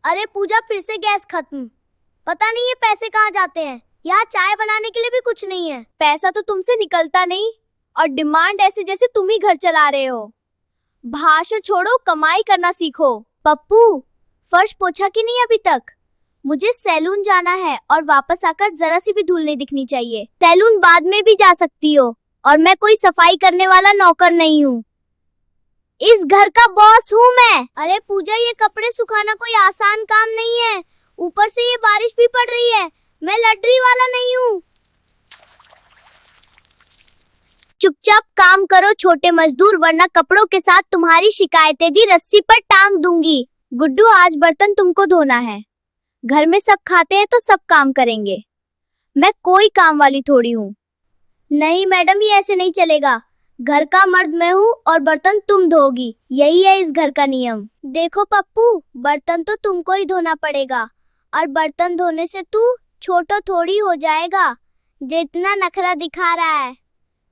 अरे पूजा, फिर से गैस खत्म। पता नहीं ये पैसे कहाँ जाते हैं। यहाँ चाय बनाने के लिए भी कुछ नहीं है। पैसा तो तुमसे निकलता नहीं और डिमांड ऐसे जैसे तुम ही घर चला रहे हो। भाषण छोड़ो, कमाई करना सीखो। पप्पू, फर्श पोछा कि नहीं अभी तक? मुझे सैलून जाना है और वापस आकर जरा सी भी धूल नहीं दिखनी चाहिए। सैलून बाद में भी जा सकती हो और मैं कोई सफाई करने वाला नौकर नहीं हूँ। इस घर का बॉस हूँ मैं। अरे पूजा, ये कपड़े सुखाना कोई आसान काम नहीं है। ऊपर से ये बारिश भी पड़ रही है। मैं लटरी वाला नहीं हूँ। चुपचाप काम करो छोटे मजदूर, वरना कपड़ों के साथ तुम्हारी शिकायतें भी रस्सी पर टांग दूंगी। गुड्डू, आज बर्तन तुमको धोना है। घर में सब खाते हैं तो सब काम करेंगे। मैं कोई काम वाली थोड़ी हूँ। नहीं मैडम, ये ऐसे नहीं चलेगा। घर का मर्द मैं हूँ और बर्तन तुम धोगी। यही है इस घर का नियम। देखो पप्पू, बर्तन तो तुमको ही धोना पड़ेगा और बर्तन धोने से तू छोटा थोड़ी हो जाएगा जितना नखरा दिखा रहा है।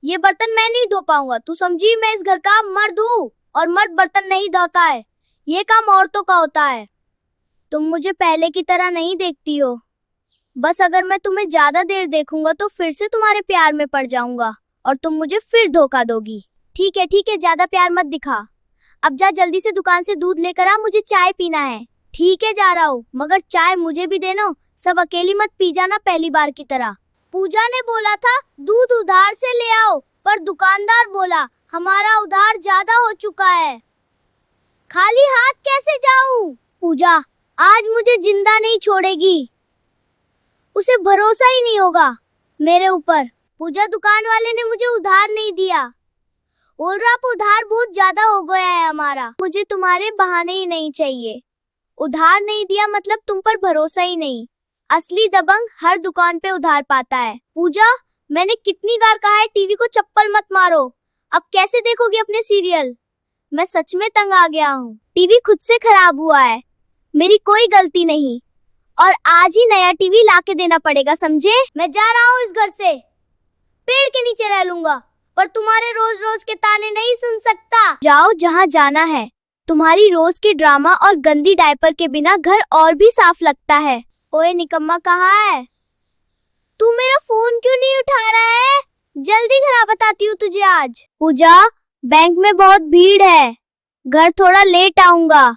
ये बर्तन मैं नहीं धो पाऊंगा। तू समझी, मैं इस घर का मर्द हूँ और मर्द बर्तन नहीं धोता है। ये काम औरतों का होता है। तुम मुझे पहले की तरह नहीं देखती हो। बस अगर मैं तुम्हें ज्यादा देर देखूंगा तो फिर से तुम्हारे प्यार में पड़ जाऊंगा और तुम मुझे फिर धोखा दोगी। ठीक है, ज्यादा प्यार मत दिखा। अब जा जल्दी से दुकान से दूध लेकर आ, मुझे चाय पीना है। ठीक है, जा रहा हूँ, मगर चाय मुझे भी देना। सब अकेली मत पी जाना पहली बार की तरह। पूजा ने बोला था दूध उधार से ले आओ, पर दुकानदार बोला हमारा उधार ज्यादा हो चुका है। खाली हाथ कैसे जाऊं? पूजा आज मुझे जिंदा नहीं छोड़ेगी। उसे भरोसा ही नहीं होगा मेरे ऊपर। पूजा, दुकान वाले ने मुझे उधार नहीं दिया। बोल रहा उधार बहुत ज्यादा हो गया है हमारा। मुझे तुम्हारे बहाने ही नहीं चाहिए। उधार नहीं दिया मतलब तुम पर भरोसा ही नहीं। असली दबंग हर दुकान पे उधार पाता है। पूजा, मैंने कितनी बार कहा है टीवी को चप्पल मत मारो। अब कैसे देखोगी अपने सीरियल? मैं सच में तंग आ गया हूँ। टीवी खुद से खराब हुआ है, मेरी कोई गलती नहीं। और आज ही नया टीवी लाके देना पड़ेगा, समझे? मैं जा रहा हूँ इस घर से। पेड़ के नीचे रह लूंगा, पर तुम्हारे रोज रोज के ताने नहीं सुन सकता। जाओ जहाँ जाना है। तुम्हारी रोज के ड्रामा और गंदी डायपर के बिना घर और भी साफ लगता है। ओए निकम्मा, कहाँ है तू? मेरा फोन क्यों नहीं उठा रहा है? जल्दी घर आ, बताती हूँ तुझे आज। पूजा, बैंक में बहुत भीड़ है, घर थोड़ा लेट आऊंगा।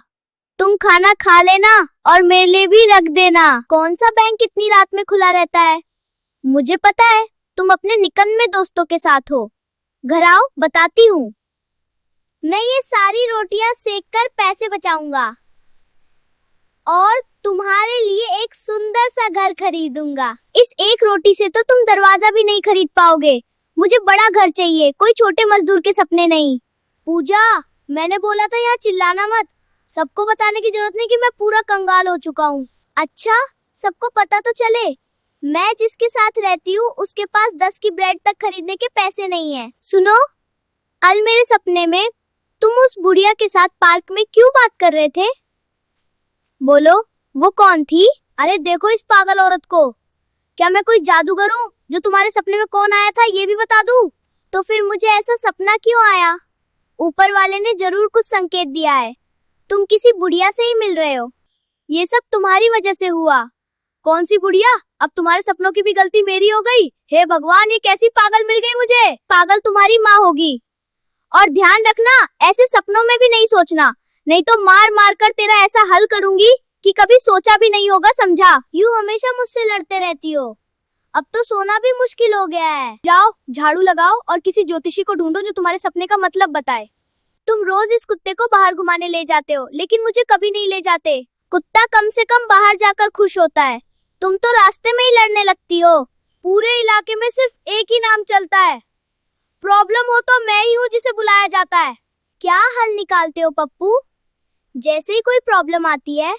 तुम खाना खा लेना और मेरे लिए भी रख देना। कौन सा बैंक इतनी रात में खुला रहता है? मुझे पता है, तुम अपने निकम्मे दोस्तों के साथ हो। घर आओ, बताती हूँ। मैं ये सारी रोटियां सेक कर पैसे बचाऊंगा और तुम्हारे लिए एक सुंदर सा घर खरीदूंगा। इस एक रोटी से तो तुम दरवाजा भी नहीं खरीद पाओगे। मुझे बड़ा घर चाहिए, कोई छोटे मजदूर के सपने नहीं। पूजा, मैंने बोला था यहाँ चिल्लाना मत। सबको बताने की जरूरत नहीं कि मैं पूरा कंगाल हो चुका हूँ। अच्छा, सबको पता तो चले। मैं जिसके साथ रहती हूँ उसके पास 10 की ब्रेड तक खरीदने के पैसे नहीं है। सुनो, कल मेरे सपने में तुम उस बुढ़िया के साथ पार्क में क्यों बात कर रहे थे? बोलो, वो कौन थी? अरे देखो इस पागल औरत को। क्या मैं कोई जादूगर हूँ जो तुम्हारे सपने में कौन आया था ये भी बता दूँ? तो फिर मुझे ऐसा सपना क्यों आया? ऊपर वाले ने जरूर कुछ संकेत दिया है। तुम किसी बुढ़िया से ही मिल रहे हो। ये सब तुम्हारी वजह से हुआ। कौन सी बुढ़िया? अब तुम्हारे सपनों की भी गलती मेरी हो गई। हे भगवान, ये कैसी पागल मिल गई मुझे। पागल तुम्हारी माँ होगी। और ध्यान रखना, ऐसे सपनों में भी नहीं सोचना, नहीं तो मार मार कर तेरा ऐसा हल करूंगी कि कभी सोचा भी नहीं होगा, समझा? यूँ हमेशा मुझसे लड़ते रहती हो। अब तो सोना भी मुश्किल हो गया है। जाओ झाड़ू लगाओ और किसी ज्योतिषी को ढूंढो जो तुम्हारे सपने का मतलब बताए। तुम रोज इस कुत्ते को बाहर घुमाने ले जाते हो, लेकिन मुझे कभी नहीं ले जाते। कुत्ता कम से कम बाहर जाकर खुश होता है। तुम तो रास्ते में ही लड़ने लगती हो। पूरे इलाके में सिर्फ एक ही नाम चलता है। प्रॉब्लम हो तो मैं ही हूँ जिसे बुलाया जाता है। क्या हल निकालते हो पप्पू? जैसे ही कोई प्रॉब्लम आती है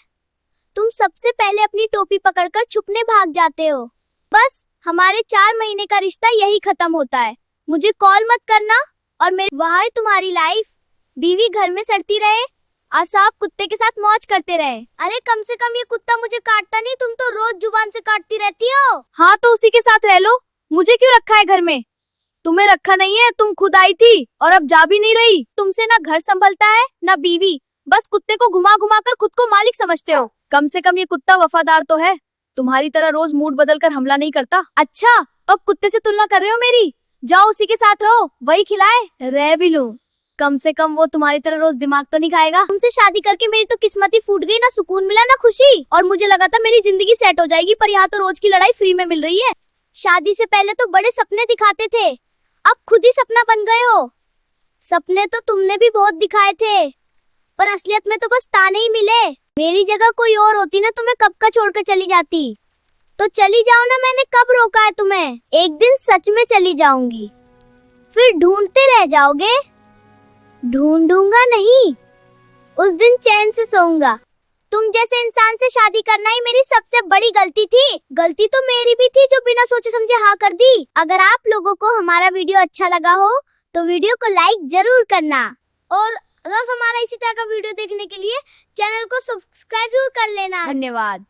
तुम सबसे पहले अपनी टोपी पकड़कर छुपने भाग जाते हो। बस हमारे 4 महीने का रिश्ता यही खत्म होता है। मुझे कॉल मत करना और मेरे वहाँ तुम्हारी लाइफ। बीवी घर में सड़ती रहे और सब कुत्ते के साथ मौज करते रहे। अरे कम से कम ये कुत्ता मुझे काटता नहीं, तुम तो रोज जुबान से काटती रहती हो। हाँ तो उसी के साथ रह लो, मुझे क्यों रखा है घर में? तुम्हें रखा नहीं है, तुम खुद आई थी और अब जा भी नहीं रही। तुमसे ना घर संभलता है ना बीवी, बस कुत्ते को घुमा घुमा कर खुद को मालिक समझते हो। कम से कम ये कुत्ता वफादार तो है, तुम्हारी तरह रोज मूड बदल कर हमला नहीं करता। अच्छा, अब कुत्ते से तुलना कर रहे हो मेरी? जाओ उसी के साथ रहो, वही खिलाए। रह भी लूं, कम से कम वो तुम्हारी तरह रोज दिमाग तो नहीं खाएगा। तुमसे शादी करके मेरी तो किस्मत ही फूट गई, ना सुकून मिला ना खुशी। और मुझे लगा था मेरी जिंदगी सेट हो जाएगी, पर यहाँ तो रोज की लड़ाई फ्री में मिल रही है। शादी से पहले तो बड़े सपने दिखाते थे, अब खुद ही सपना बन गए हो। सपने तो तुमने भी बहुत दिखाए थे, पर असलियत में तो बस ताने ही मिले। मेरी जगह कोई और होती ना तो मैं कब का छोड़कर चली जाती। तो चली जाओ ना, मैंने कब रोका है तुम्हें? एक दिन सच में चली जाऊंगी, फिर ढूंढते रह जाओगे। ढूंढूंगा नहीं, उस दिन चैन से सोऊंगा। तुम जैसे इंसान से शादी करना ही मेरी सबसे बड़ी गलती थी। गलती तो मेरी भी थी जो बिना सोचे समझे हाँ कर दी। अगर आप लोगों को हमारा वीडियो अच्छा लगा हो तो वीडियो को लाइक जरूर करना, और रोज हमारा इसी तरह का वीडियो देखने के लिए चैनल को सब्सक्राइब जरूर कर लेना। धन्यवाद।